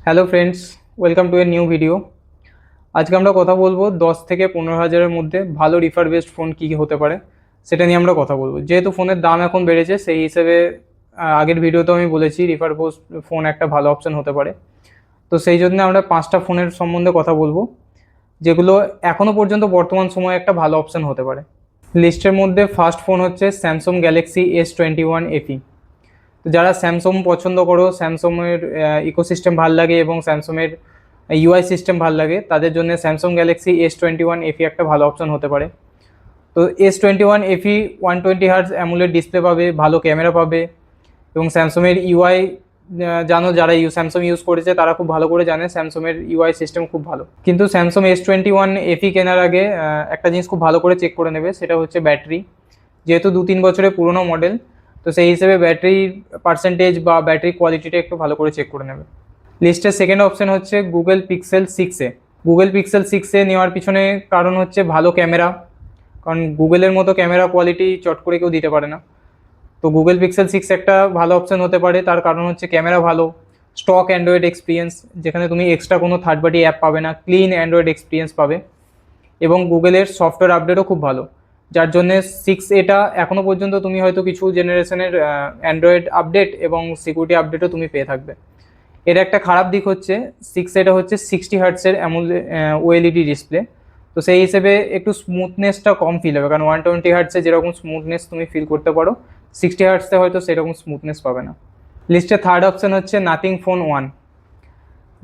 Hello friends, welcome to a new video. আজকে আমরা কথা বলবো 10 থেকে 15 হাজারের মধ্যে ভালো রিফারবিশড ফোন কী কী হতে পারে সেটা নিয়ে আমরা কথা বলবো। যেহেতু ফোনের দাম এখন বেড়েছে সেই হিসেবে আগের ভিডিওতে আমি বলেছি রিফারবিশড ফোন একটা ভালো অপশন হতে পারে। তো সেই জন্য আমরা 5টা ফোনের সম্বন্ধে কথা বলবো যেগুলো এখনও পর্যন্ত বর্তমান সময়ে একটা ভালো অপশন হতে পারে। লিস্টের মধ্যে ফার্স্ট ফোন হচ্ছে স্যামসাং গ্যালাক্সি S21 FE। তো যারা স্যামসং পছন্দ করো, স্যামসংয়ের ইকোসিস্টেম ভাল লাগে এবং স্যামসংয়ের ইউআই সিস্টেম ভাল লাগে, তাদের জন্য স্যামসাং গ্যালাক্সি S21 FE একটা ভালো অপশন হতে পারে। তো S21 FE 120 hertz AMOLED display পাবে, ভালো ক্যামেরা পাবে এবং স্যামসংয়ের ইউআই জানো, যারা স্যামসং ইউজ করেছে তারা খুব ভালো করে জানে স্যামসংয়ের ইউআই সিস্টেম খুব ভালো। কিন্তু স্যামসং S21 FE কেনার আগে একটা জিনিস খুব ভালো করে চেক করে নেবে, সেটা হচ্ছে ব্যাটারি। যেহেতু 2-3 বছরের পুরোনো মডেল, তো সেই হিসেবে ব্যাটারির পার্সেন্টেজ বা ব্যাটারি কোয়ালিটিটা একটু ভালো করে চেক করে নেবে। লিস্টের সেকেন্ড অপশন হচ্ছে Google pixel 6a। Google pixel 6a নেওয়ার পিছনে কারণ হচ্ছে ভালো ক্যামেরা, কারণ গুগলের মতো ক্যামেরা কোয়ালিটি চট করে কেউ দিতে পারে না। তো গুগল পিক্সেল 6 একটা ভালো অপশন হতে পারে, তার কারণ হচ্ছে ক্যামেরা ভালো, স্টক অ্যান্ড্রয়েড এক্সপিরিয়েন্স, যেখানে তুমি এক্সট্রা কোনো থার্ড পার্টি অ্যাপ পাবে না, ক্লিন অ্যান্ড্রয়েড এক্সপিরিয়েন্স পাবে এবং গুগলের সফটওয়্যার আপডেটও খুব ভালো, যার জন্যে 6A এখনও পর্যন্ত তুমি হয়তো কিছু জেনারেশনের অ্যান্ড্রয়েড আপডেট এবং সিকিউরিটি আপডেটও তুমি পেয়ে থাকবে। এর একটা খারাপ দিক হচ্ছে 6A হচ্ছে 60 হার্টসের ওএলইডি ডিসপ্লে। তো সেই হিসেবে একটু স্মুথনেসটা কম ফিল হবে, কারণ 120 হার্টসে যেরকম স্মুথনেস তুমি ফিল করতে পারো, 60 হার্টসে হয়তো সেরকম স্মুথনেস পাবে না। লিস্টে থার্ড অপশন হচ্ছে নাথিং ফোন 1।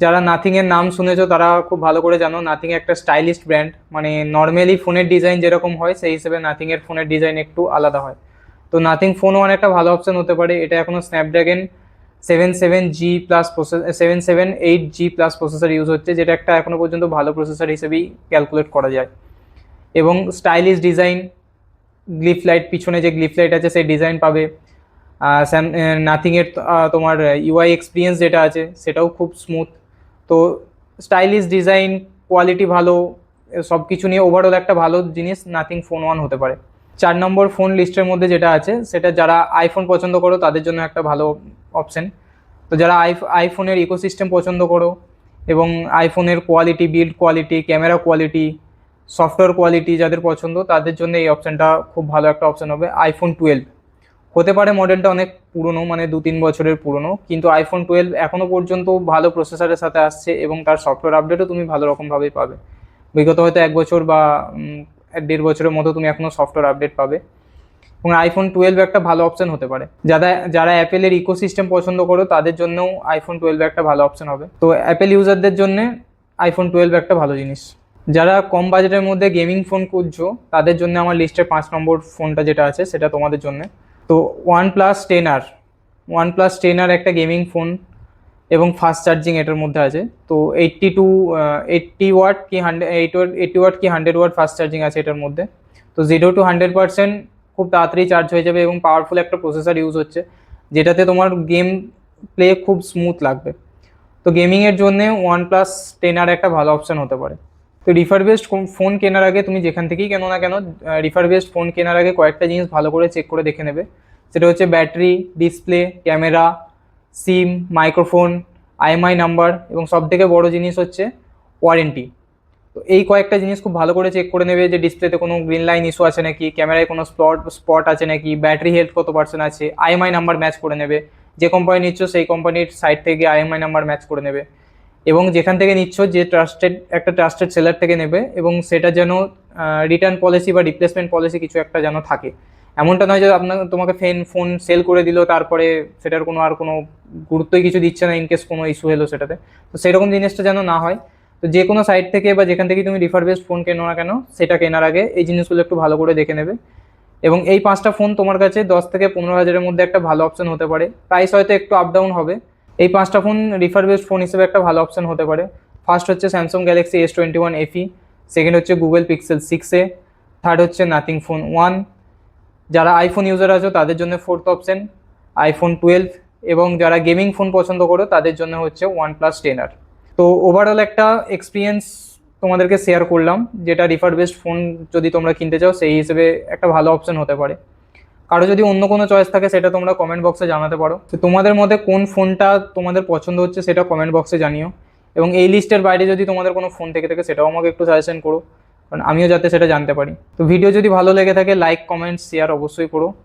যারা নাথিংয়ের নাম শুনেছো তারা খুব ভালো করে জানো নাথিং একটা স্টাইলিশ ব্র্যান্ড, মানে নর্মালি ফোনের ডিজাইন যেরকম হয় সেই হিসেবে নাথিংয়ের ফোনের ডিজাইন একটু আলাদা হয়। তো নাথিং ফোন 1 একটা ভালো অপশন হতে পারে। এটা এখনও Snapdragon 778G plus processor use হচ্ছে, যেটা একটা এখনও পর্যন্ত ভালো প্রসেসর হিসেবেই ক্যালকুলেট করা যায়। এবং স্টাইলিশ ডিজাইন, গ্লিফ লাইট, পিছনে যে গ্লিফ লাইট আছে সেই ডিজাইন পাবে। নাথিংয়ের তোমার ইউআই এক্সপিরিয়েন্স যেটা আছে সেটাও খুব স্মুথ। তো স্টাইলিশ ডিজাইন, কোয়ালিটি ভালো, সব কিছু নিয়ে ওভারঅল একটা ভালো জিনিস নাথিং ফোন 1 হতে পারে। 4 নম্বর ফোন লিস্টের মধ্যে যেটা আছে সেটা যারা আইফোন পছন্দ করো তাদের জন্য একটা ভালো অপশন। তো যারা আইফোনের ইকোসিস্টেম পছন্দ করো এবং আইফোনের quality, build quality, camera quality, software quality যাদের পছন্দ, তাদের জন্য এই অপশানটা খুব ভালো একটা অপশান হবে। আইফোন 12 হতে পারে মডেলটা অনেক পুরনো, মানে 2-3 বছরের পুরনো, কিন্তু আইফোন 12 এখনও পর্যন্ত ভালো প্রসেসরের সাথে আসছে এবং তার সফটওয়্যার আপডেটও তুমি ভালো রকমভাবেই পাবে। বিগত হয়তো 1 বছর বা 1.5 বছরের মতো তুমি এখনও সফটওয়্যার আপডেট পাবে এবং আইফোন 12 একটা ভালো অপশন হতে পারে। যারা অ্যাপেলের ইকোসিস্টেম পছন্দ করো তাদের জন্যও আইফোন 12 একটা ভালো অপশন হবে। তো অ্যাপেল ইউজারদের জন্য আইফোন 12 একটা ভালো জিনিস। যারা কম বাজেটের মধ্যে গেমিং ফোন খুঁজছো তাদের জন্য আমার লিস্টের 5 নম্বর ফোনটা যেটা আছে সেটা তোমাদের জন্য। তো ওয়ান প্লাস 10R একটা গেমিং ফোন এবং ফাস্ট চার্জিং এটার মধ্যে আছে। তো 80 ওয়াট কি 80 ওয়াট কি 100 ওয়াট ফাস্ট চার্জিং আছে এটার মধ্যে। তো 0 to 100% খুব তাড়াতাড়ি চার্জ হয়ে যাবে এবং পাওয়ারফুল একটা প্রসেসর ইউজ হচ্ছে, যেটাতে তোমার গেম প্লে খুব স্মুথ লাগবে। তো গেমিংয়ের জন্যে OnePlus 10R একটা ভালো অপশান হতে পারে। তো রিফারবিশড ফোন কেনার আগে তুমি যেখান থেকেই কেনো না কেন, রিফারবিশড ফোন কেনার আগে কয়েকটা জিনিস ভালো করে চেক করে দেখে নেবে। সেটা হচ্ছে ব্যাটারি, ডিসপ্লে, ক্যামেরা, সিম, মাইক্রোফোন, আইএমআই নাম্বার এবং সবথেকে বড় জিনিস হচ্ছে ওয়ারেন্টি। তো এই কয়েকটা জিনিস খুব ভালো করে চেক করে নেবে যে ডিসপ্লেতে কোনো গ্রিন লাইন ইস্যু আছে নাকি, ক্যামেরায় কোনো স্পট আছে নাকি, ব্যাটারি হেলথ কত পার্সেন্ট আছে, আইএমআই নাম্বার ম্যাচ করে নেবে। যে কোম্পানি নিচ্ছ সেই কোম্পানির সাইট থেকে আইএমআই নাম্বার ম্যাচ করে নেবে এবং যেখান থেকে নিচ্ছ যে ট্রাস্টেড সেলার থেকে নেবে এবং সেটা যেন রিটার্ন পলিসি বা রিপ্লেসমেন্ট পলিসি কিছু একটা যেন থাকে। এমনটা নয় যে তোমাকে ফোন সেল করে দিল তারপরে সেটার কোনো গুরুত্বই কিছু দিচ্ছে না ইনকেস কোনো ইস্যু হলো সেটাতে। তো সেরকম জিনিসটা যেন না হয়। তো যে কোনো সাইট থেকে বা যেখান থেকে তুমি রিফারবিশড ফোন কেনো না কেন, সেটা কেনার আগে এই জিনিসগুলো একটু ভালো করে দেখে নেবে। এবং এই 5টা ফোন তোমার কাছে 10 থেকে 15 হাজারের মধ্যে একটা ভালো অপশন হতে পারে। প্রাইস হয়তো একটু আপ ডাউন হবে। এই 5টা ফোন রিফারবিশড ফোন হিসেবে একটা ভালো অপশন হতে পারে। ফার্স্ট হচ্ছে Samsung Galaxy S21 FE, second হচ্ছে গুগল পিক্সেল 6a, থার্ড হচ্ছে নাথিং ফোন 1। যারা আইফোন ইউজার আছো তাদের জন্য ফোর্থ অপশন আইফোন 12 এবং যারা গেমিং ফোন পছন্দ করো তাদের জন্য হচ্ছে OnePlus 10R। তো ওভারঅল একটা এক্সপিরিয়েন্স তোমাদেরকে শেয়ার করলাম, যেটা রিফারবিশড ফোন যদি তোমরা কিনতে চাও সেই হিসেবে একটা ভালো অপশন হতে পারে। কারো যদি অন্য কোনো চয়েস থাকে সেটা তোমরা কমেন্ট বক্সে জানাতে পারো। তো তোমাদের মধ্যে কোন ফোনটা তোমাদের পছন্দ হচ্ছে সেটা কমেন্ট বক্সে জানিও, এবং এই লিস্টের বাইরে যদি তোমাদের কোনো ফোন থেকে থাকে সেটাও আমাকে একটু সাজেশন করো, কারণ আমিও যাতে সেটা জানতে পারি। তো ভিডিও যদি ভালো লেগে থাকে লাইক কমেন্ট শেয়ার অবশ্যই করো।